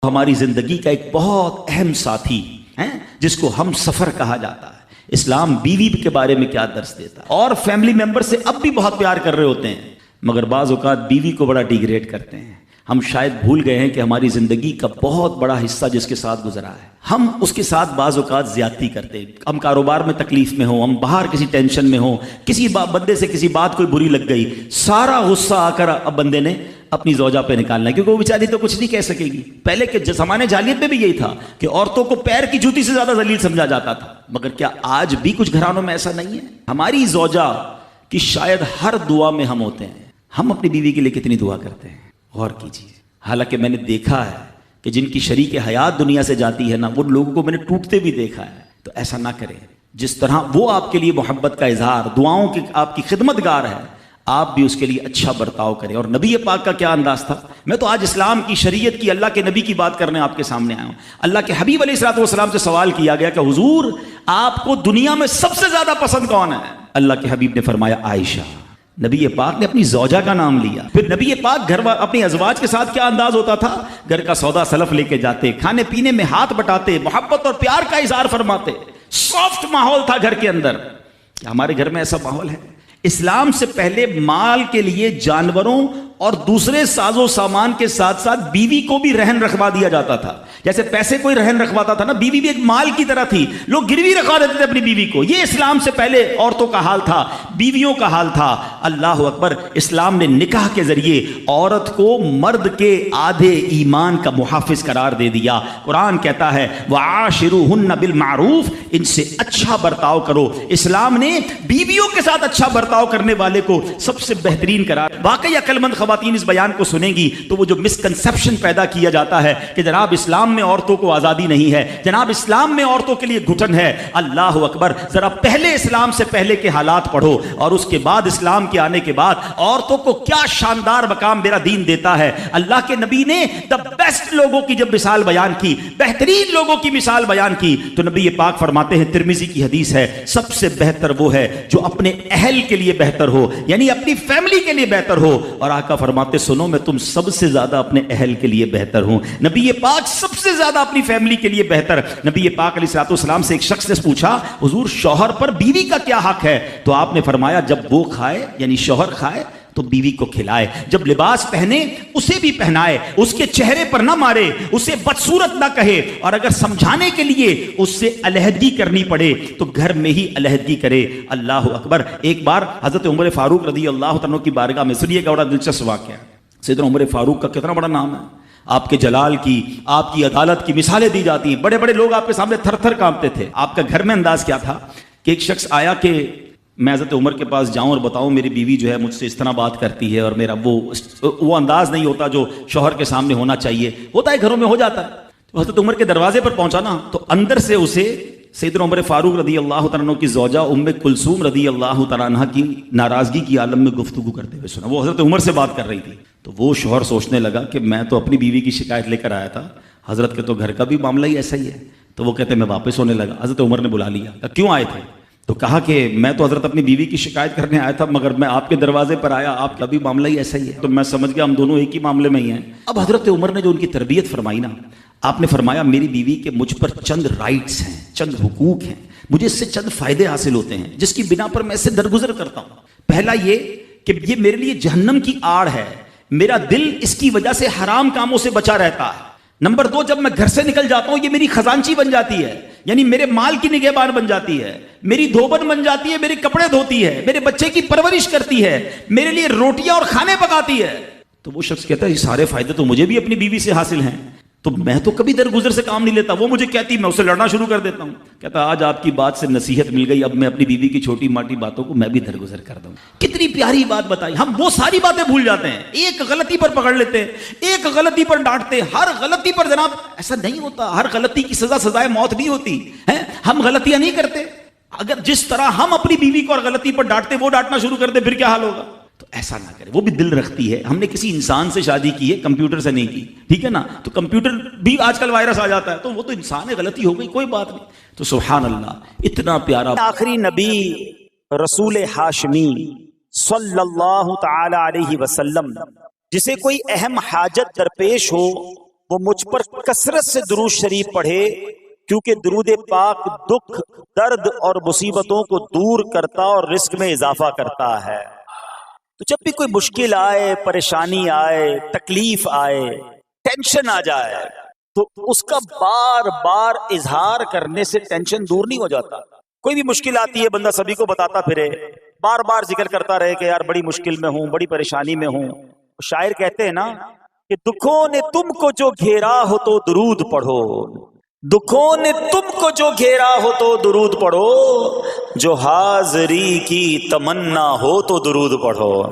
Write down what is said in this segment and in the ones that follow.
ہماری زندگی کا ایک بہت اہم ساتھی ہے جس کو ہم سفر کہا جاتا ہے۔ اسلام بیوی کے بارے میں کیا درس دیتا ہے؟ اور فیملی ممبر سے اب بھی بہت پیار کر رہے ہوتے ہیں، مگر بعض اوقات بیوی کو بڑا ڈیگریڈ کرتے ہیں۔ ہم شاید بھول گئے ہیں کہ ہماری زندگی کا بہت بڑا حصہ جس کے ساتھ گزرا ہے، ہم اس کے ساتھ بعض اوقات زیادتی کرتے ہیں۔ ہم کاروبار میں تکلیف میں ہوں، ہم باہر کسی ٹینشن میں ہوں، کسی بندے سے کسی بات کوئی بری لگ گئی، سارا غصہ آ کر اب بندے نے اپنی زوجہ پہ نکالنا ہے، کیونکہ وہ بیچاری تو کچھ نہیں کہہ سکے گی۔ پہلے کے زمانے جاہلیت میں بھی یہی تھا کہ عورتوں کو پیر کی جوتی سے زیادہ ذلیل سمجھا جاتا تھا، مگر کیا آج بھی کچھ گھرانوں میں ایسا نہیں ہے؟ ہماری زوجہ کی شاید ہر دعا میں ہم ہوتے ہیں۔ ہم اپنی بیوی کے لیے کتنی دعا کرتے ہیں، غور کیجیے۔ حالانکہ میں نے دیکھا ہے کہ جن کی شریک حیات دنیا سے جاتی ہے نا، وہ لوگوں کو میں نے ٹوٹتے بھی دیکھا ہے۔ تو ایسا نہ کریں، جس طرح وہ آپ کے لیے محبت کا اظہار، دعاؤں کی آپ کی خدمت گار ہے، آپ بھی اس کے لیے اچھا برتاؤ کریں۔ اور نبی پاک کا کیا انداز تھا؟ میں تو آج اسلام کی شریعت کی، اللہ کے نبی کی بات کرنے آپ کے سامنے آیا ہوں۔ اللہ کے حبیب علیہ الصلوۃ والسلام سے سوال کیا گیا کہ حضور آپ کو دنیا میں سب سے زیادہ پسند کون ہے؟ اللہ کے حبیب نے فرمایا عائشہ۔ نبی پاک نے اپنی زوجہ کا نام لیا۔ پھر نبی پاک گھر اپنی ازواج کے ساتھ کیا انداز ہوتا تھا؟ گھر کا سودا سلف لے کے جاتے، کھانے پینے میں ہاتھ بٹاتے، محبت اور پیار کا اظہار فرماتے، سافٹ ماحول تھا گھر کے اندر۔ کیا ہمارے گھر میں ایسا ماحول ہے؟ اسلام سے پہلے مال کے لیے جانوروں اور دوسرے ساز و سامان کے ساتھ ساتھ بیوی کو بھی رہن رکھوا دیا جاتا تھا۔ جیسے پیسے کوئی رہن رکھواتا تھا نا، بیوی بھی ایک مال کی طرح تھی، لوگ گروی رکھوا دیتے تھے اپنی بیوی کو۔ یہ اسلام سے پہلے عورتوں کا حال تھا، بیویوں کا حال تھا۔ اللہ اکبر! اسلام نے نکاح کے ذریعے عورت کو مرد کے آدھے ایمان کا محافظ قرار دے دیا۔ قرآن کہتا ہے وَعَاشِرُوهُنَّ بِالْمَعْرُوفِ، ان سے اچھا برتاؤ کرو۔ اسلام نے بیویوں کے ساتھ اچھا برتاؤ کرنے والے کو سب سے بہترین قرار۔ واقعی عقل مند خواتین اس بیان کو سنیں گی تو وہ جو مسکنسپشن پیدا کیا جاتا ہے کہ جناب اسلام میں عورتوں کو آزادی نہیں ہے، جناب اسلام میں عورتوں کے لیے گھٹن ہے، اللہ اکبر! ذرا پہلے اسلام سے پہلے کے حالات پڑھو اور اس کے بعد اسلام کے آنے کے بعد عورتوں کو کیا شاندار مقام میرا دین دیتا ہے۔ اللہ کے نبی نے دا بیسٹ لوگوں کی جب مثال بیان کی، بہترین لوگوں کی مثال بیان کی، تو نبی پاک فرماتے ہیں، ترمذی کی حدیث ہے، سب سے بہتر وہ ہے جو اپنے اہل کے لیے بہتر ہو، یعنی اپنی فیملی کے لیے بہتر ہو۔ اور آقا فرماتے سنو میں تم سب سے زیادہ اپنے اہل کے لیے بہتر ہوں۔ نبی پاک سب سے زیادہ اپنی فیملی کے لیے بہتر۔ نبی پاک علیہ الصلوۃ والسلام سے ایک شخص نے پوچھا حضور شوہر پر بیوی کا کیا حق ہے؟ تو آپ نے فرمایا جب وہ کھائے یعنی شوہر کھائے تو بیوی کو کھلائے، جب لباس پہنے اسے بھی پہنائے، اس کے چہرے پر نہ مارے، اسے بدصورت نہ کہے، اور اگر سمجھانے کے لیے اس سے علیحدگی کرنی پڑے تو گھر میں ہی علیحدگی کرے۔ اللہ اکبر! ایک بار حضرت عمر فاروق رضی اللہ عنہ کی بارگاہ میں، سنیے گا بڑا دلچسپ واقعہ۔ سیدنا عمر فاروق کا کتنا بڑا نام ہے، آپ کے جلال کی، آپ کی عدالت کی مثالیں دی جاتی ہیں، بڑے بڑے لوگ آپ کے سامنے تھر تھر کانپتے تھے۔ آپ کا گھر میں انداز کیا تھا کہ ایک شخص آیا کہ میں حضرت عمر کے پاس جاؤں اور بتاؤں میری بیوی جو ہے مجھ سے اس طرح بات کرتی ہے، اور میرا وہ انداز نہیں ہوتا جو شوہر کے سامنے ہونا چاہیے، ہوتا ہے گھروں میں ہو جاتا ہے۔ تو حضرت عمر کے دروازے پر پہنچا نا، تو اندر سے اسے سیدنا عمر فاروق رضی اللہ تعالیٰ عنہ کی زوجہ ام کلثوم رضی اللہ تعالیٰ عنہ کی ناراضگی کی عالم میں گفتگو کرتے ہوئے سنا۔ وہ حضرت عمر سے بات کر رہی تھی، تو وہ شوہر سوچنے لگا کہ میں تو اپنی بیوی کی شکایت لے کر آیا تھا، حضرت کے تو گھر کا بھی معاملہ ہی ایسا ہی ہے۔ تو وہ کہتے میں واپس ہونے لگا، حضرت عمر نے بلا لیا، کہ کیوں آئے تھے؟ تو کہا کہ میں تو حضرت اپنی بیوی کی شکایت کرنے آیا تھا، مگر میں آپ کے دروازے پر آیا، آپ کا بھی معاملہ ہی ایسا ہی ہے، تو میں سمجھ گیا ہم دونوں ایک ہی معاملے میں ہی ہیں۔ اب حضرت عمر نے جو ان کی تربیت فرمائی نا، آپ نے فرمایا میری بیوی کے مجھ پر چند رائٹس ہیں، چند حقوق ہیں، مجھے اس سے چند فائدے حاصل ہوتے ہیں جس کی بنا پر میں اس سے درگزر کرتا ہوں۔ پہلا یہ کہ یہ میرے لیے جہنم کی آڑ ہے، میرا دل اس کی وجہ سے حرام کاموں سے بچا رہتا ہے۔ نمبر دو، جب میں گھر سے نکل جاتا ہوں یہ میری خزانچی بن جاتی ہے، یعنی میرے مال کی نگہبان بن جاتی ہے، میری دھوبن بن جاتی ہے، میرے کپڑے دھوتی ہے، میرے بچے کی پرورش کرتی ہے، میرے لیے روٹیاں اور کھانے پکاتی ہے۔ تو وہ شخص کہتا ہے یہ سارے فائدے تو مجھے بھی اپنی بیوی سے حاصل ہیں، تو میں تو کبھی درگزر سے کام نہیں لیتا، وہ مجھے کہتی میں اسے لڑنا شروع کر دیتا ہوں۔ کہتا آج آپ کی بات سے نصیحت مل گئی، اب میں اپنی بیوی کی چھوٹی ماٹی باتوں کو میں بھی درگزر کر دوں۔ کتنی پیاری بات بتائی، ہم وہ ساری باتیں بھول جاتے ہیں، ایک غلطی پر پکڑ لیتے ہیں، ایک غلطی پر ڈانٹتے ہیں، ہر غلطی پر جناب ایسا نہیں ہوتا، ہر غلطی کی سزا سزائے موت نہیں ہوتی ہے، ہم غلطیاں نہیں کرتے۔ اگر جس طرح ہم اپنی بیوی کو اور غلطی پر ڈانٹتے وہ ڈانٹنا شروع کر دے پھر کیا حال ہوگا؟ تو ایسا نہ کرے، وہ بھی دل رکھتی ہے، ہم نے کسی انسان سے شادی کی ہے، کمپیوٹر سے نہیں کی، ٹھیک ہے نا؟ تو کمپیوٹر بھی آج کل وائرس آ جاتا ہے، تو وہ تو انسان ہے، غلطی ہو گئی کوئی بات نہیں۔ تو سبحان اللہ، اتنا پیارا آخری نبی رسول ہاشمی صلی اللہ تعالی علیہ وسلم، جسے کوئی اہم حاجت درپیش ہو وہ مجھ پر کثرت سے درود شریف پڑھے، کیونکہ درود پاک دکھ، درد اور مصیبتوں کو دور کرتا اور رزق میں اضافہ کرتا ہے۔ تو جب بھی کوئی مشکل آئے، پریشانی آئے، تکلیف آئے، ٹینشن آ جائے، تو اس کا بار بار اظہار کرنے سے ٹینشن دور نہیں ہو جاتا۔ کوئی بھی مشکل آتی ہے، بندہ سبھی کو بتاتا پھرے، بار بار ذکر کرتا رہے کہ یار بڑی مشکل میں ہوں، بڑی پریشانی میں ہوں۔ شاعر کہتے ہیں نا کہ دکھوں نے تم کو جو گھیرا ہو تو درود پڑھو، دکھوں نے تم کو جو گھیرا ہو تو درود پڑھو، جو حاضری کی تمنا ہو تو درود پڑھو۔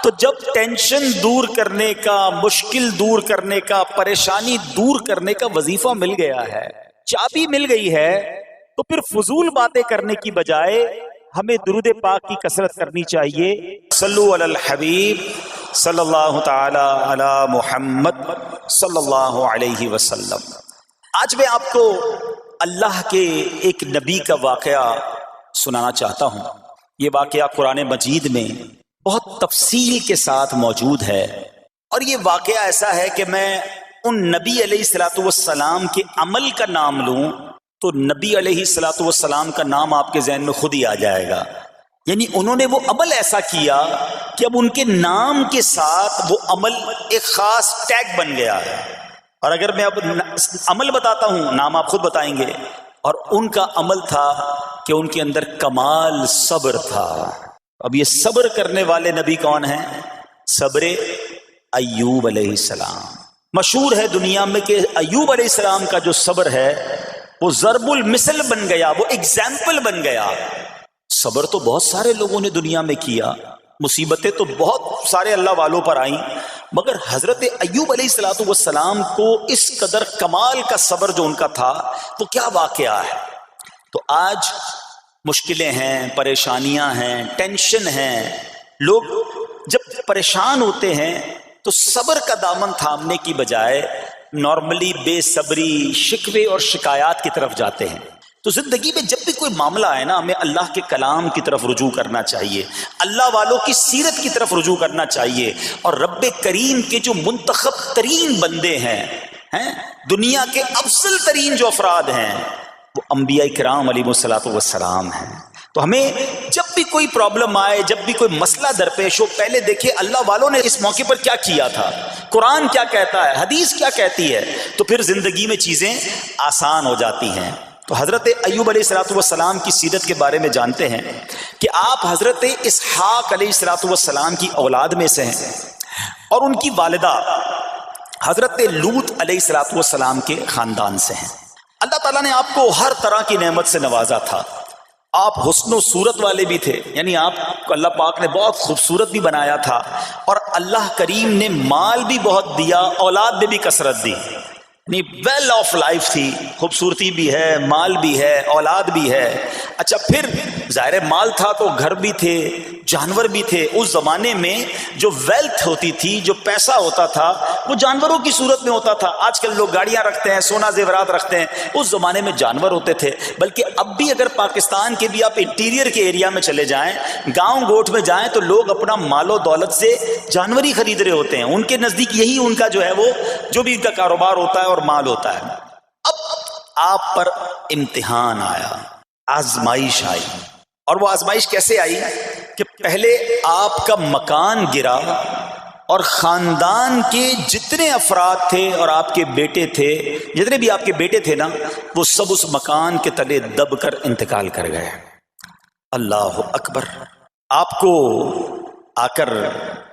تو جب ٹینشن دور کرنے کا، مشکل دور کرنے کا، پریشانی دور کرنے کا وظیفہ مل گیا ہے، چابی مل گئی ہے، تو پھر فضول باتیں کرنے کی بجائے ہمیں درود پاک کی کثرت کرنی چاہیے۔ صلو علی الحبیب صلی اللہ تعالی علی محمد صلی اللہ علیہ وسلم۔ آج میں آپ کو اللہ کے ایک نبی کا واقعہ سنانا چاہتا ہوں۔ یہ واقعہ قرآن مجید میں بہت تفصیل کے ساتھ موجود ہے، اور یہ واقعہ ایسا ہے کہ میں ان نبی علیہ الصلوۃ والسلام کے عمل کا نام لوں تو نبی علیہ الصلوۃ والسلام کا نام آپ کے ذہن میں خود ہی آ جائے گا۔ یعنی انہوں نے وہ عمل ایسا کیا کہ اب ان کے نام کے ساتھ وہ عمل ایک خاص ٹیگ بن گیا ہے۔ اور اگر میں اب عمل بتاتا ہوں، نام آپ خود بتائیں گے، اور ان کا عمل تھا کہ ان کے اندر کمال صبر تھا۔ اب یہ صبر کرنے والے نبی کون ہیں؟ صبر ایوب علیہ السلام۔ مشہور ہے دنیا میں کہ ایوب علیہ السلام کا جو صبر ہے وہ ضرب المثل بن گیا، وہ ایگزامپل بن گیا۔ صبر تو بہت سارے لوگوں نے دنیا میں کیا، مصیبتیں تو بہت سارے اللہ والوں پر آئیں، مگر حضرت ایوب علیہ الصلوۃ والسلام کو اس قدر کمال کا صبر جو ان کا تھا، وہ کیا واقعہ ہے۔ تو آج مشکلیں ہیں، پریشانیاں ہیں، ٹینشن ہیں، لوگ جب پریشان ہوتے ہیں تو صبر کا دامن تھامنے کی بجائے نارملی بے صبری، شکوے اور شکایات کی طرف جاتے ہیں۔ تو زندگی میں جب بھی کوئی معاملہ آئے نا، ہمیں اللہ کے کلام کی طرف رجوع کرنا چاہیے، اللہ والوں کی سیرت کی طرف رجوع کرنا چاہیے، اور رب کریم کے جو منتخب ترین بندے ہیں، دنیا کے افضل ترین جو افراد ہیں، وہ انبیاء کرام علیہ الصلوۃ والسلام ہیں۔ تو ہمیں جب بھی کوئی پرابلم آئے، جب بھی کوئی مسئلہ درپیش ہو، پہلے دیکھیں اللہ والوں نے اس موقع پر کیا کیا تھا، قرآن کیا کہتا ہے، حدیث کیا کہتی ہے، تو پھر زندگی میں چیزیں آسان ہو جاتی ہیں۔ تو حضرت ایوب علیہ الصلوۃ والسلام کی سیرت کے بارے میں جانتے ہیں کہ آپ حضرت اسحاق علیہ الصلوۃ والسلام کی اولاد میں سے ہیں، اور ان کی والدہ حضرت لوط علیہ الصلوۃ والسلام کے خاندان سے ہیں۔ اللہ تعالیٰ نے آپ کو ہر طرح کی نعمت سے نوازا تھا۔ آپ حسن و صورت والے بھی تھے، یعنی آپ کو اللہ پاک نے بہت خوبصورت بھی بنایا تھا، اور اللہ کریم نے مال بھی بہت دیا، اولاد میں بھی کثرت دی، یعنی ویل آف لائف تھی، خوبصورتی بھی ہے، مال بھی ہے، اولاد بھی ہے۔ اچھا، پھر ظاہر مال تھا تو گھر بھی تھے، جانور بھی تھے۔ اس زمانے میں جو ویلتھ ہوتی تھی، جو پیسہ ہوتا تھا، وہ جانوروں کی صورت میں ہوتا تھا۔ آج کل لوگ گاڑیاں رکھتے ہیں، سونا زیورات رکھتے ہیں، اس زمانے میں جانور ہوتے تھے۔ بلکہ اب بھی اگر پاکستان کے بھی آپ انٹیریئر کے ایریا میں چلے جائیں، گاؤں گوٹھ میں جائیں، تو لوگ اپنا مال و دولت سے جانور ہی خرید رہے ہوتے ہیں۔ ان کے نزدیک یہی ان کا جو ہے، وہ جو بھی ان کا کاروبار ہوتا ہے اور مال ہوتا ہے۔ اب آپ پر امتحان آیا، آزمائش آئی، اور وہ آزمائش کیسے آئی کہ پہلے آپ کا مکان گرا، اور خاندان کے جتنے افراد تھے اور آپ کے بیٹے تھے، جتنے بھی آپ کے بیٹے تھے نا، وہ سب اس مکان کے تلے دب کر انتقال کر گئے۔ اللہ اکبر۔ آپ کو آ کر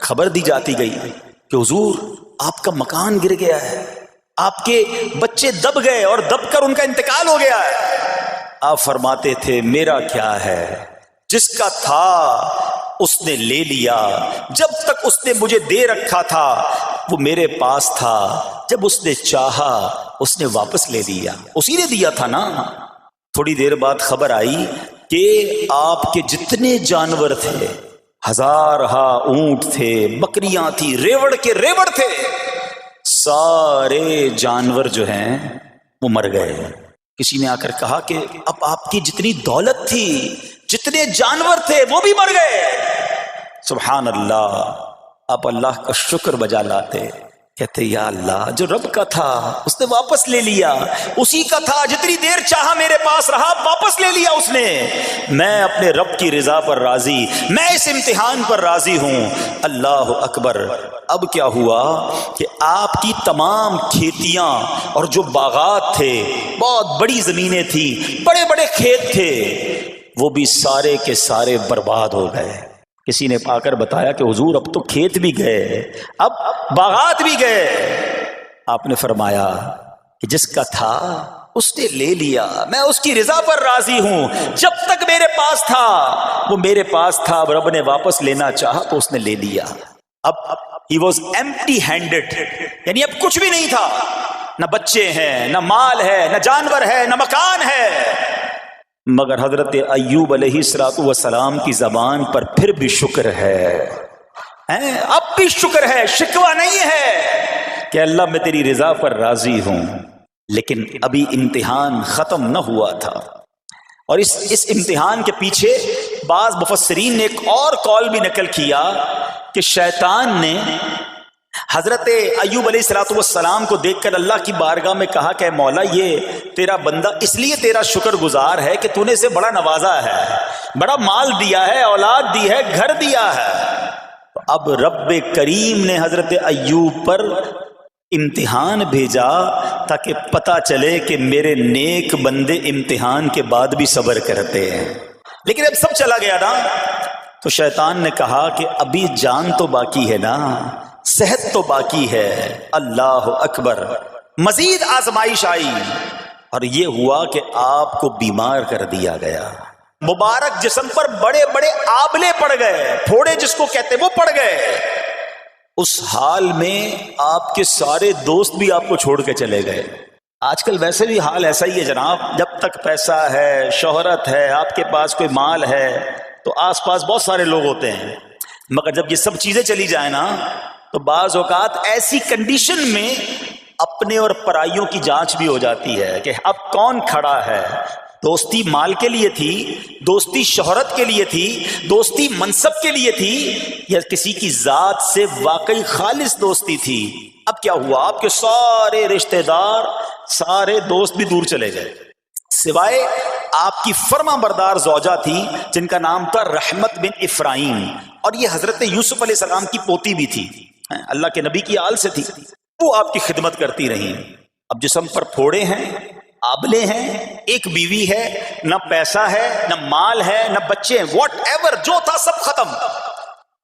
خبر دی جاتی گئی کہ حضور آپ کا مکان گر گیا ہے، آپ کے بچے دب گئے اور دب کر ان کا انتقال ہو گیا ہے۔ آپ فرماتے تھے میرا کیا ہے، جس کا تھا اس نے لے لیا، جب تک اس نے مجھے دے رکھا تھا وہ میرے پاس تھا، جب اس نے چاہا اس نے واپس لے لیا، اسی نے دیا تھا نا۔ تھوڑی دیر بعد خبر آئی کہ آپ کے جتنے جانور تھے، ہزارہا اونٹ تھے، بکریاں تھی، ریوڑ کے ریوڑ تھے، سارے جانور جو ہیں وہ مر گئے۔ کسی نے آ کر کہا کہ اب آپ کی جتنی دولت تھی، جتنے جانور تھے، وہ بھی مر گئے۔ سبحان اللہ۔ آپ اللہ کا شکر بجا لاتے کہتے یا اللہ جو رب کا تھا اس نے واپس لے لیا، اسی کا تھا جتنی دیر چاہا میرے پاس رہا، واپس لے لیا اس نے، میں اپنے رب کی رضا پر راضی، میں اس امتحان پر راضی ہوں۔ اللہ اکبر۔ اب کیا ہوا کہ آپ کی تمام کھیتیاں اور جو باغات تھے، بہت بڑی زمینیں تھیں، بڑے بڑے کھیت تھے، وہ بھی سارے کے سارے برباد ہو گئے۔ کسی نے آ کر بتایا کہ حضور اب تو کھیت بھی گئے، اب باغات بھی گئے۔ آپ نے فرمایا کہ جس کا تھا اس نے لے لیا، میں اس کی رضا پر راضی ہوں، جب تک میرے پاس تھا وہ میرے پاس تھا، اب رب نے واپس لینا چاہا تو اس نے لے لیا۔ اب he was empty handed، یعنی اب کچھ بھی نہیں تھا، نہ بچے ہیں، نہ مال ہے، نہ جانور ہے، نہ مکان ہے، مگر حضرت ایوب علیہ السلام کی زبان پر پھر بھی شکر ہے، اب بھی شکر ہے، شکوہ نہیں ہے کہ اللہ میں تیری رضا پر راضی ہوں۔ لیکن ابھی امتحان ختم نہ ہوا تھا، اور اس امتحان کے پیچھے بعض مفسرین نے ایک اور قول بھی نقل کیا کہ شیطان نے حضرت ایوب علیہ السلام کو دیکھ کر اللہ کی بارگاہ میں کہا کہ اے مولا، یہ تیرا بندہ اس لیے تیرا شکر گزار ہے کہ تو نے اسے بڑا نوازا ہے، بڑا مال دیا ہے، اولاد دی ہے، گھر دیا ہے۔ اب رب کریم نے حضرت ایوب پر امتحان بھیجا تاکہ پتہ چلے کہ میرے نیک بندے امتحان کے بعد بھی صبر کرتے ہیں۔ لیکن اب سب چلا گیا نا، تو شیطان نے کہا کہ ابھی جان تو باقی ہے نا، صحت تو باقی ہے۔ اللہ اکبر۔ مزید آزمائش آئی اور یہ ہوا کہ آپ کو بیمار کر دیا گیا، مبارک جسم پر بڑے بڑے آبلے پڑ گئے، پھوڑے جس کو کہتے وہ پڑ گئے۔ اس حال میں آپ کے سارے دوست بھی آپ کو چھوڑ کے چلے گئے۔ آج کل ویسے بھی حال ایسا ہی ہے جناب، جب تک پیسہ ہے، شہرت ہے، آپ کے پاس کوئی مال ہے تو آس پاس بہت سارے لوگ ہوتے ہیں، مگر جب یہ سب چیزیں چلی جائیں نا تو بعض اوقات ایسی کنڈیشن میں اپنے اور پرائیوں کی جانچ بھی ہو جاتی ہے کہ اب کون کھڑا ہے۔ دوستی مال کے لیے تھی، دوستی شہرت کے لیے تھی، دوستی منصب کے لیے تھی، یا کسی کی ذات سے واقعی خالص دوستی تھی؟ اب کیا ہوا؟ آپ کے سارے رشتہ دار، سارے دوست بھی دور چلے گئے، سوائے آپ کی فرما بردار زوجہ تھی جن کا نام تھا رحمت بن افراہیم، اور یہ حضرت یوسف علیہ السلام کی پوتی بھی تھی، اللہ کے نبی کی آل سے تھی، وہ آپ کی خدمت کرتی رہی۔ اب جسم پر پھوڑے ہیں، آبلے ہیں، ایک بیوی ہے، نہ پیسہ ہے، نہ مال ہے، نہ بچے ہیں، واٹ ایور جو تھا سب ختم،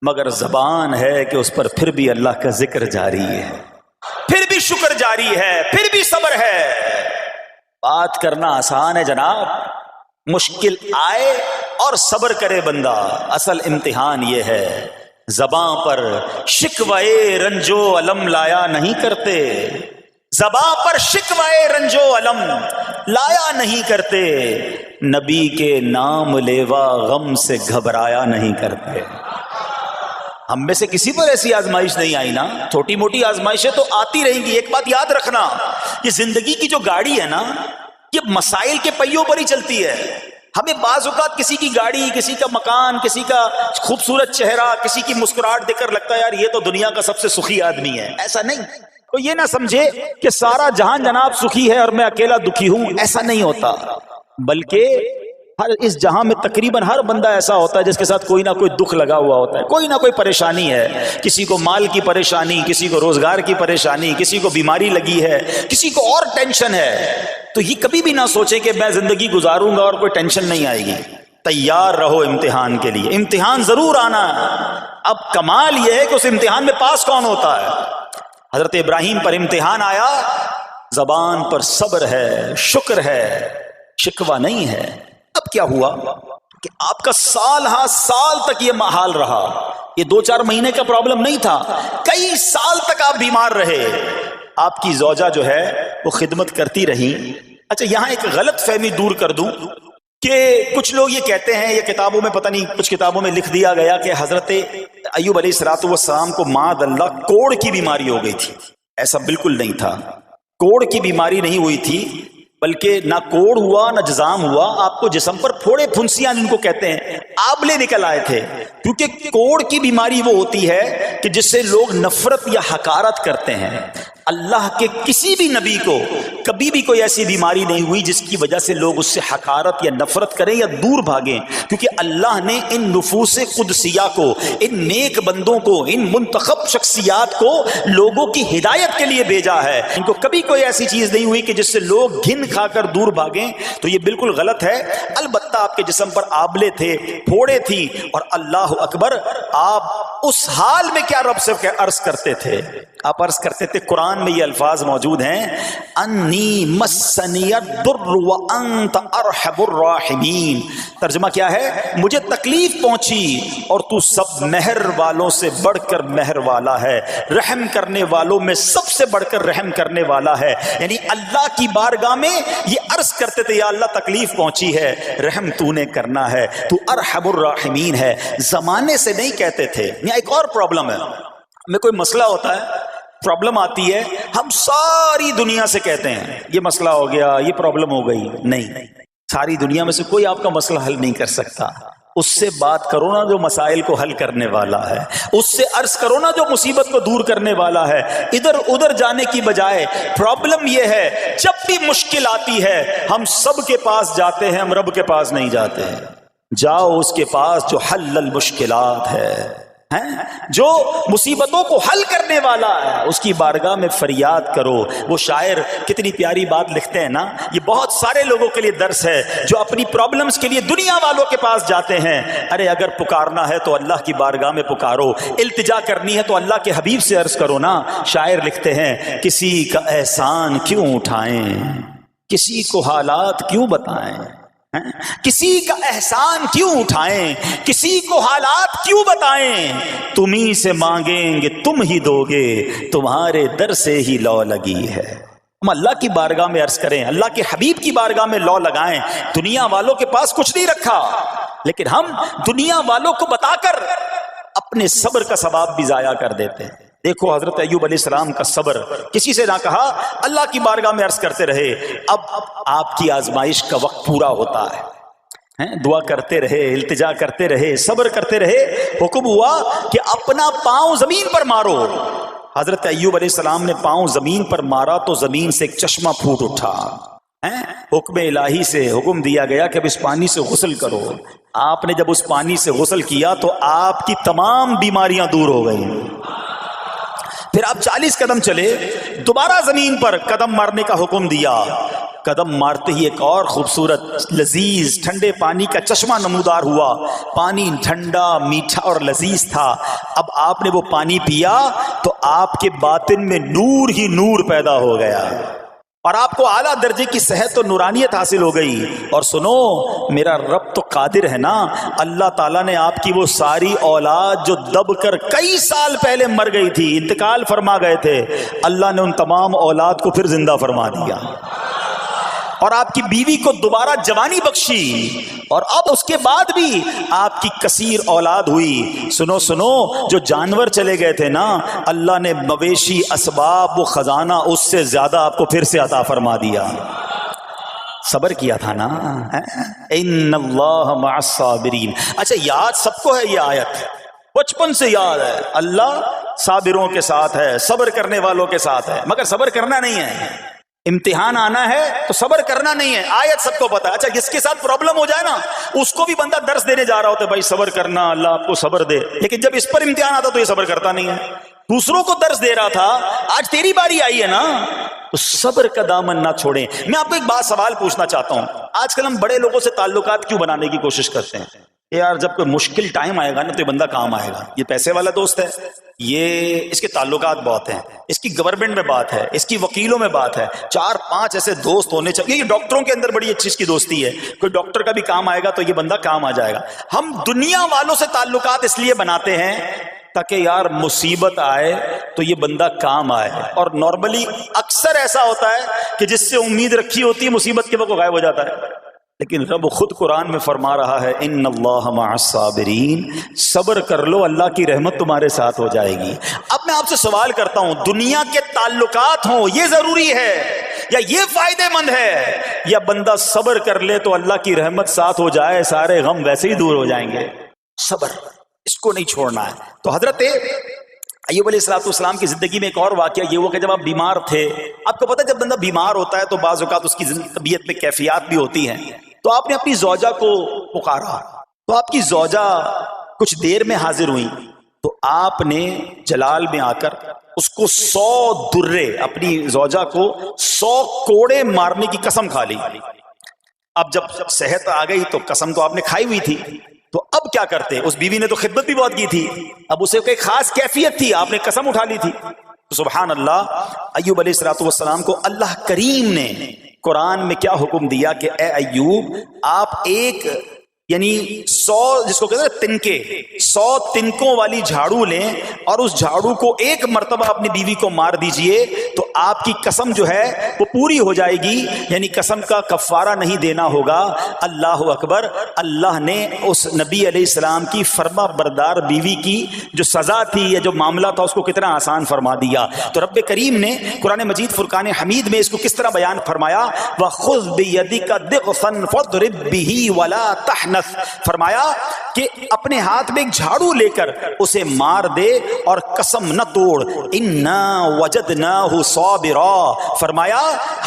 مگر زبان ہے کہ اس پر پھر بھی اللہ کا ذکر جاری ہے، پھر بھی شکر جاری ہے، پھر بھی صبر ہے۔ بات کرنا آسان ہے جناب، مشکل آئے اور صبر کرے بندہ، اصل امتحان یہ ہے۔ زباں پر شکوائے رنجو علم لایا نہیں کرتے، زباں پر شکوائے رنجو علم لایا نہیں کرتے، نبی کے نام لیوا غم سے گھبرایا نہیں کرتے۔ ہم میں سے کسی پر ایسی آزمائش نہیں آئی نا، چھوٹی موٹی آزمائشیں تو آتی رہیں گی۔ ایک بات یاد رکھنا، یہ زندگی کی جو گاڑی ہے نا، یہ مسائل کے پہیوں پر ہی چلتی ہے۔ ہمیں بعض اوقات کسی کی گاڑی، کسی کا مکان، کسی کا خوبصورت چہرہ، کسی کی مسکراہٹ دیکھ کر لگتا ہے یار یہ تو دنیا کا سب سے سخی آدمی ہے۔ ایسا نہیں، تو یہ نہ سمجھے کہ سارا جہان جناب سخی ہے اور میں اکیلا دکھی ہوں، ایسا نہیں ہوتا، بلکہ ہر اس جہاں میں تقریباً ہر بندہ ایسا ہوتا ہے جس کے ساتھ کوئی نہ کوئی دکھ لگا ہوا ہوتا ہے، کوئی نہ کوئی پریشانی ہے، کسی کو مال کی پریشانی، کسی کو روزگار کی پریشانی، کسی کو بیماری لگی ہے، کسی کو اور ٹینشن ہے۔ تو یہ کبھی بھی نہ سوچے کہ میں زندگی گزاروں گا اور کوئی ٹینشن نہیں آئے گی۔ تیار رہو امتحان کے لیے، امتحان ضرور آنا ہے۔ اب کمال یہ ہے کہ اس امتحان میں پاس کون ہوتا ہے۔ حضرت ابراہیم پر امتحان آیا، زبان پر صبر ہے، شکر ہے، شکوہ نہیں ہے۔ اب کیا ہوا کہ آپ کا سال ہاں سال تک یہ حال رہا، یہ 2-4 مہینے کا پرابلم نہیں تھا، کئی سال تک آپ بیمار رہے۔ آپ کی زوجہ جو ہے وہ خدمت کرتی رہی۔ اچھا یہاں ایک غلط فہمی دور کر دوں کہ کچھ لوگ یہ کہتے ہیں، یہ کتابوں میں پتہ نہیں کچھ کتابوں میں لکھ دیا گیا کہ حضرت ایوب علیہ السلام کو معاذ اللہ کوڑ کی بیماری ہو گئی تھی۔ ایسا بالکل نہیں تھا، کوڑ کی بیماری نہیں ہوئی تھی، بلکہ نہ کوڑ ہوا نہ جزام ہوا، آپ کو جسم پر پھوڑے پھنسیاں جن کو کہتے ہیں آبلے نکل آئے تھے، کیونکہ کوڑ کی بیماری وہ ہوتی ہے کہ جس سے لوگ نفرت یا حقارت کرتے ہیں۔ اللہ کے کسی بھی نبی کو کبھی بھی کوئی ایسی بیماری نہیں ہوئی جس کی وجہ سے لوگ اس سے حقارت یا نفرت کریں یا دور بھاگیں، کیونکہ اللہ نے ان نفوس قدسیہ کو، ان نیک بندوں کو، ان منتخب شخصیات کو لوگوں کی ہدایت کے لیے بھیجا ہے۔ ان کو کبھی کوئی ایسی چیز نہیں ہوئی کہ جس سے لوگ گھن کھا کر دور بھاگیں، تو یہ بالکل غلط ہے۔ البتہ آپ کے جسم پر آبلے تھے، پھوڑے تھی، اور اللہ اکبر، آپ اس حال میں کیا رب سے عرض کرتے تھے؟ آپ عرض کرتے تھے، قرآن میں یہ الفاظ موجود ہیں، انی مسنی الضر وانت ارحم الراحمین۔ ترجمہ کیا ہے؟ مجھے تکلیف پہنچی اور تو سب مہر والوں سے بڑھ کر مہر والا ہے، رحم کرنے والوں میں سب سے بڑھ کر رحم کرنے والا ہے۔ یعنی اللہ کی بارگاہ میں یہ عرض کرتے تھے، یا اللہ تکلیف پہنچی ہے، رحم تو نے کرنا ہے، تو ارحم الراحمین ہے، زمانے سے نہیں کہتے تھے۔ یہاں ایک اور پرابلم ہے، میں کوئی مسئلہ ہوتا ہے، پرابلم آتی ہے، ہم ساری دنیا سے کہتے ہیں یہ مسئلہ ہو گیا، یہ پرابلم ہو گئی۔ نہیں، ساری دنیا میں سے کوئی آپ کا مسئلہ حل نہیں کر سکتا۔ اس سے بات کرو نا جو مسائل کو حل کرنے والا ہے، اس سے عرض کرو نا جو مصیبت کو دور کرنے والا ہے۔ ادھر ادھر جانے کی بجائے پرابلم یہ ہے، جب بھی مشکل آتی ہے ہم سب کے پاس جاتے ہیں، ہم رب کے پاس نہیں جاتے ہیں۔ جاؤ اس کے پاس جو حل المشکلات ہے، جو مصیبتوں کو حل کرنے والا ہے، اس کی بارگاہ میں فریاد کرو۔ وہ شاعر کتنی پیاری بات لکھتے ہیں نا، یہ بہت سارے لوگوں کے لیے درس ہے جو اپنی پرابلمز کے لیے دنیا والوں کے پاس جاتے ہیں۔ ارے اگر پکارنا ہے تو اللہ کی بارگاہ میں پکارو، التجا کرنی ہے تو اللہ کے حبیب سے عرض کرو نا۔ شاعر لکھتے ہیں، کسی کا احسان کیوں اٹھائیں، کسی کو حالات کیوں بتائیں، کسی کا احسان کیوں اٹھائیں، کسی کو حالات کیوں بتائیں، تمہیں سے مانگیں گے تم ہی دو گے، تمہارے در سے ہی لو لگی ہے۔ ہم اللہ کی بارگاہ میں عرض کریں، اللہ کے حبیب کی بارگاہ میں لو لگائیں۔ دنیا والوں کے پاس کچھ نہیں رکھا، لیکن ہم دنیا والوں کو بتا کر اپنے صبر کا ثواب بھی ضائع کر دیتے ہیں۔ دیکھو حضرت ایوب علیہ السلام کا صبر، کسی سے نہ کہا، اللہ کی بارگاہ میں عرض کرتے رہے۔ اب آپ کی آزمائش کا وقت پورا ہوتا ہے، دعا کرتے رہے، التجا کرتے رہے، صبر کرتے رہے۔ حکم ہوا کہ اپنا پاؤں زمین پر مارو۔ حضرت ایوب علیہ السلام نے پاؤں زمین پر مارا تو زمین سے ایک چشمہ پھوٹ اٹھا۔ حکم الہی سے حکم دیا گیا کہ اب اس پانی سے غسل کرو۔ آپ نے جب اس پانی سے غسل کیا تو آپ کی تمام بیماریاں دور ہو گئیں۔ پھر آپ 40 قدم چلے، دوبارہ زمین پر قدم مارنے کا حکم دیا۔ قدم مارتے ہی ایک اور خوبصورت لذیذ ٹھنڈے پانی کا چشمہ نمودار ہوا۔ پانی ٹھنڈا، میٹھا اور لذیذ تھا۔ اب آپ نے وہ پانی پیا تو آپ کے باطن میں نور ہی نور پیدا ہو گیا، اور آپ کو اعلیٰ درجے کی صحت و نورانیت حاصل ہو گئی۔ اور سنو، میرا رب تو قادر ہے نا، اللہ تعالیٰ نے آپ کی وہ ساری اولاد جو دب کر کئی سال پہلے مر گئی تھی، انتقال فرما گئے تھے، اللہ نے ان تمام اولاد کو پھر زندہ فرما دیا، اور آپ کی بیوی کو دوبارہ جوانی بخشی، اور اب اس کے بعد بھی آپ کی کثیر اولاد ہوئی۔ سنو سنو، جو جانور چلے گئے تھے نا، اللہ نے مویشی، اسباب و خزانہ اس سے زیادہ آپ کو پھر سے عطا فرما دیا۔ صبر کیا تھا نا، ان اللہ مع الصابرین۔ اچھا، یاد سب کو ہے یہ آیت، بچپن سے یاد ہے، اللہ صابروں کے ساتھ ہے، صبر کرنے والوں کے ساتھ ہے، مگر صبر کرنا نہیں ہے۔ امتحان آنا ہے تو صبر کرنا نہیں ہے، آیت سب کو پتا ہے۔ اچھا، جس کے ساتھ پرابلم ہو جائے نا، اس کو بھی بندہ درس دینے جا رہا ہوتا ہے، بھائی صبر کرنا، اللہ آپ کو صبر دے، لیکن جب اس پر امتحان آتا تو یہ صبر کرتا نہیں ہے۔ دوسروں کو درس دے رہا تھا، آج تیری باری آئی ہے نا، تو صبر کا دامن نہ چھوڑیں۔ میں آپ کو ایک بات سوال پوچھنا چاہتا ہوں، آج کل ہم بڑے لوگوں سے تعلقات کیوں بنانے کی کوشش کرتے ہیں؟ یار جب کوئی مشکل ٹائم آئے گا نا تو یہ بندہ کام آئے گا، یہ پیسے والا دوست ہے، یہ اس کے تعلقات بہت ہیں، اس کی گورنمنٹ میں بات ہے، اس کی وکیلوں میں بات ہے، 4-5 ایسے دوست ہونے چاہیے۔ یہ ڈاکٹروں کے اندر بڑی اچھی اس کی دوستی ہے، کوئی ڈاکٹر کا بھی کام آئے گا تو یہ بندہ کام آ جائے گا۔ ہم دنیا والوں سے تعلقات اس لیے بناتے ہیں تاکہ یار مصیبت آئے تو یہ بندہ کام آئے، اور نارملی اکثر ایسا ہوتا ہے کہ جس سے امید رکھی ہوتی ہے مصیبت کے وقت غائب ہو جاتا ہے۔ لیکن رب خود قرآن میں فرما رہا ہے ان اللہ مع الصابرین، صبر کر لو اللہ کی رحمت تمہارے ساتھ ہو جائے گی۔ اب میں آپ سے سوال کرتا ہوں، دنیا کے تعلقات ہوں یہ ضروری ہے یا یہ فائدے مند ہے، یا بندہ صبر کر لے تو اللہ کی رحمت ساتھ ہو جائے، سارے غم ویسے ہی دور ہو جائیں گے؟ صبر اس کو نہیں چھوڑنا ہے۔ تو حضرت ایوب علیہ السلام کی زندگی میں ایک اور واقعہ یہ ہوا کہ جب آپ بیمار تھے، آپ کو پتہ جب بندہ بیمار ہوتا ہے تو بعض اوقات اس کی طبیعت میں کیفیات بھی ہوتی ہیں، تو آپ نے اپنی زوجہ کو پکارا، تو آپ کی زوجہ کچھ دیر میں حاضر ہوئی، تو آپ نے جلال میں آ کر اس کو 100 درے، اپنی زوجہ کو 100 کوڑے مارنے کی قسم کھا لی۔ اب جب صحت آ گئی تو قسم تو آپ نے کھائی ہوئی تھی، تو اب کیا کرتے؟ اس بیوی نے تو خدمت بھی بہت کی تھی، اب اسے کوئی خاص کیفیت تھی، آپ نے قسم اٹھا لی تھی۔ تو سبحان اللہ، ایوب علیہ السلام کو اللہ کریم نے قرآن میں کیا حکم دیا کہ اے ایوب، آپ ایک یعنی 100 جس کو کہتے ہیں تنکے، 100 تنکوں والی جھاڑو لیں اور اس جھاڑو کو ایک مرتبہ اپنی بیوی کو مار دیجئے تو آپ کی قسم جو ہے وہ پوری ہو جائے گی، یعنی قسم کا کفارہ نہیں دینا ہوگا۔ اللہ اکبر! اللہ نے اس نبی علیہ السلام کی فرما بردار بیوی کی جو سزا تھی یا جو معاملہ تھا اس کو کتنا آسان فرما دیا۔ تو رب کریم نے قرآن مجید فرقان حمید میں اس کو کس طرح بیان فرمایا، وَخُذْ بِيَدِكَ ضِغْثًا فَاضْرِب بِهِ وَلَا تَحْنَثْ، فرمایا کہ اپنے ہاتھ میں ایک جھاڑو لے کر اسے مار دے اور قسم نہ توڑ۔ اِنَّا وَجَدْنَاهُ صَابِرًا، فرمایا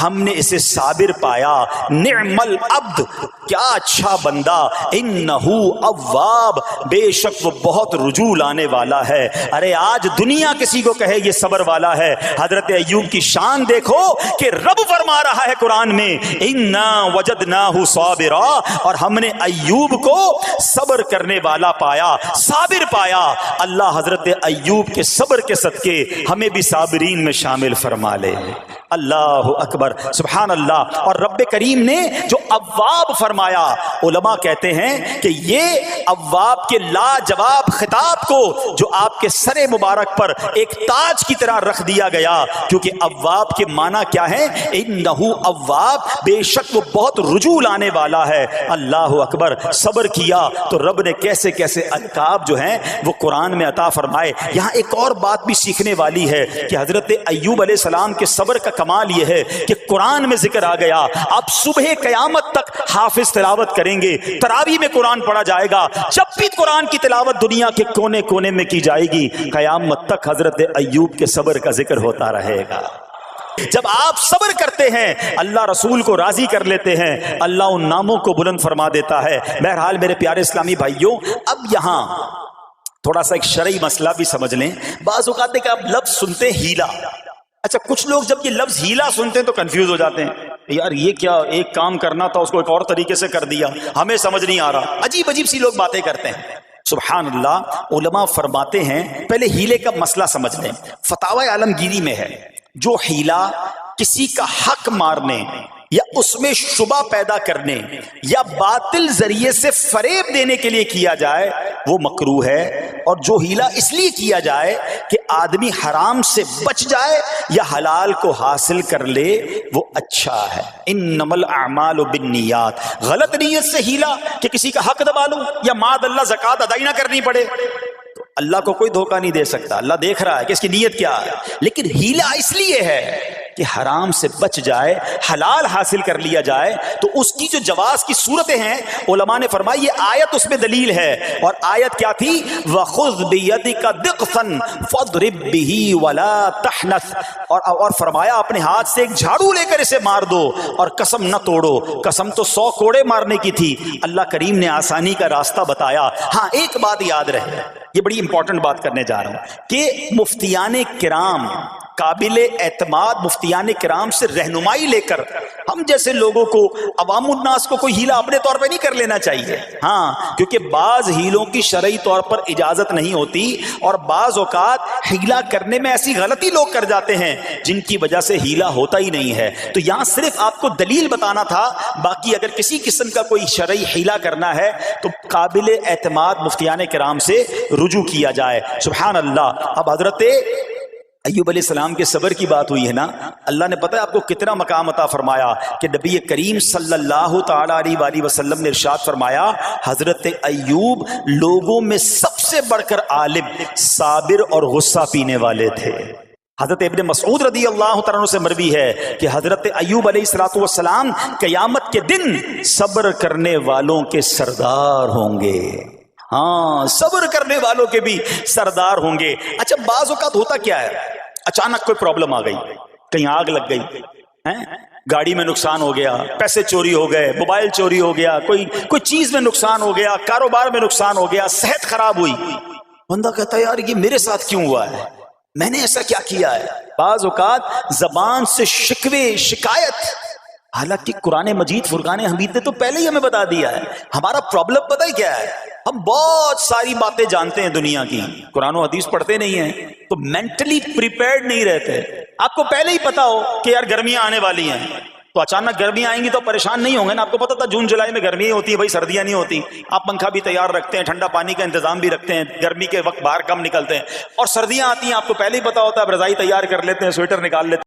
ہم نے اسے صابر پایا۔ نعم العبد، کیا اچھا بندہ، اِنَّهُ اواب، بے شک وہ بہت رجوع لانے والا ہے۔ ارے آج دنیا کسی کو کہے یہ صبر والا ہے، حضرت ایوب کی شان دیکھو کہ رب فرما رہا ہے قرآن میں اِنَّا وَجَدْنَاهُ صَابِرًا، اور ہم نے ایوب کو صبر کرنے والا پایا، صابر پایا۔ اللہ حضرت ایوب کے صبر کے صدقے ہمیں بھی صابرین میں شامل فرما لے۔ اللہ اکبر، سبحان اللہ۔ اور رب کریم نے جو اواب فرمایا، علماء کہتے ہیں کہ یہ اواب کے لاجواب خطاب کو جو آپ کے سر مبارک پر ایک تاج کی طرح رکھ دیا گیا، کیونکہ اواب کے معنی کیا ہے؟ انہو اواب، بے شک وہ بہت رجوع لانے والا ہے۔ اللہ اکبر، صبر کیا تو رب نے کیسے کیسے القاب جو ہیں وہ قرآن میں عطا فرمائے۔ یہاں ایک اور بات بھی سیکھنے والی ہے کہ حضرت ایوب علیہ السلام کے صبر کا کمال یہ ہے کہ قرآن میں ذکر آ گیا، آپ صبح قیامت تک حافظ تلاوت کریں گے، تراویح میں قرآن پڑھا جائے گا، جب بھی قرآن کی تلاوت دنیا کے کونے کونے میں کی جائے گی، قیامت تک حضرت ایوب کے صبر کا ذکر ہوتا رہے گا۔ جب آپ صبر کرتے ہیں اللہ رسول کو راضی کر لیتے ہیں، اللہ ان ناموں کو بلند فرما دیتا ہے۔ بہرحال میرے پیارے اسلامی بھائیوں، اب یہاں تھوڑا سا ایک شرعی مسئلہ بھی سمجھ لیں۔ بعض اوقات کہ آپ لفظ سنتے ہیں ہیلا، اچھا کچھ لوگ جب یہ لفظ ہیلا سنتے ہیں تو کنفیوز ہو جاتے ہیں، یار یہ کیا، ایک کام کرنا تھا اس کو ایک اور طریقے سے کر دیا، ہمیں سمجھ نہیں آ رہا، عجیب عجیب سی لوگ باتیں کرتے ہیں۔ سبحان اللہ، علماء فرماتے ہیں پہلے ہیلے کا مسئلہ سمجھ لیں۔ فتاوی عالمگیری میں ہے جو ہیلا کسی کا حق مارنے یا اس میں شبہ پیدا کرنے یا باطل ذریعے سے فریب دینے کے لیے کیا جائے وہ مکروہ ہے، اور جو ہیلا اس لیے کیا جائے کہ آدمی حرام سے بچ جائے یا حلال کو حاصل کر لے وہ اچھا ہے۔ انما الاعمال بالنیات، غلط نیت سے ہیلا کہ کسی کا حق دبا لوں یا معاذ اللہ زکوٰۃ ادائی نہ کرنی پڑے، تو اللہ کو کوئی دھوکہ نہیں دے سکتا، اللہ دیکھ رہا ہے کہ اس کی نیت کیا ہے۔ لیکن ہیلا اس لیے ہے کہ حرام سے بچ جائے، حلال حاصل کر لیا جائے، تو اس کی جو جواز کی صورتیں ہیں علماء نے فرمایا یہ آیت اس میں دلیل ہے، اور آیت کیا تھی؟ وَخُذْ بِيَدِكَ ضِغْثًا فَاضْرِب بِهِ وَلَا تَحْنَثْ، اور فرمایا اپنے ہاتھ سے ایک جھاڑو لے کر اسے مار دو اور قسم نہ توڑو۔ قسم تو 100 کوڑے مارنے کی تھی، اللہ کریم نے آسانی کا راستہ بتایا۔ ہاں ایک بات یاد رہے، یہ بڑی امپورٹنٹ بات کرنے جا رہا ہوں کہ مفتیان کرام، قابل اعتماد مفتیان کرام سے رہنمائی لے کر ہم جیسے لوگوں کو، عوام الناس کو کوئی ہیلا اپنے طور پہ نہیں کر لینا چاہیے۔ ہاں، کیونکہ بعض ہیلوں کی شرعی طور پر اجازت نہیں ہوتی، اور بعض اوقات ہیلا کرنے میں ایسی غلطی لوگ کر جاتے ہیں جن کی وجہ سے ہیلا ہوتا ہی نہیں ہے۔ تو یہاں صرف آپ کو دلیل بتانا تھا، باقی اگر کسی قسم کا کوئی شرعی ہیلا کرنا ہے تو قابل اعتماد مفتیان کرام سے رجوع کیا جائے۔ سبحان اللہ۔ اب حضرت ایوب علیہ السلام کے صبر کی بات ہوئی ہے نا, اللہ نے پتہ ہے آپ کو کتنا مقام عطا فرمایا کہ نبی کریم صلی اللہ تعالی علیہ وآلہ وسلم نے ارشاد فرمایا حضرت ایوب لوگوں میں سب سے بڑھ کر عالم, صابر اور غصہ پینے والے تھے. حضرت ابن مسعود رضی اللہ تعالیٰ عنہ سے مروی ہے کہ حضرت ایوب علیہ السلام قیامت کے دن صبر کرنے والوں کے سردار ہوں گے. ہاں, صبر کرنے والوں کے بھی سردار ہوں گے. اچھا, بعض اوقات ہوتا کیا ہے, اچانک کوئی پرابلم آ گئی, کہیں آگ لگ گئی, گاڑی میں نقصان ہو گیا, پیسے چوری ہو گئے, موبائل چوری ہو گیا, کوئی چیز میں نقصان ہو گیا, کاروبار میں نقصان ہو گیا, صحت خراب ہوئی. بندہ کہتا ہے یار یہ میرے ساتھ کیوں ہوا ہے, میں نے ایسا کیا کیا ہے. بعض اوقات زبان سے شکوے, شکایت, حالانکہ قرآن مجید فرقان حمید نے تو پہلے ہی ہمیں بتا دیا ہے. ہمارا پرابلم پتہ ہی کیا ہے, ہم بہت ساری باتیں جانتے ہیں دنیا کی, قرآن و حدیث پڑھتے نہیں ہیں, تو مینٹلی پریپیئرڈ نہیں رہتے. آپ کو پہلے ہی پتا ہو کہ یار گرمیاں آنے والی ہیں, تو اچانک گرمیاں آئیں گی تو پریشان نہیں ہوں گے نا. آپ کو پتا تھا جون جولائی میں گرمیاں ہوتی ہیں, بھائی سردیاں نہیں ہوتی. آپ پنکھا بھی تیار رکھتے ہیں, ٹھنڈا پانی کا انتظام بھی رکھتے ہیں, گرمی کے وقت باہر کم نکلتے ہیں. اور سردیاں آتی ہیں, آپ کو پہلے ہی پتا ہوتا ہے, اب رضائی تیار کر لیتے ہیں, سویٹر نکال لیتے ہیں.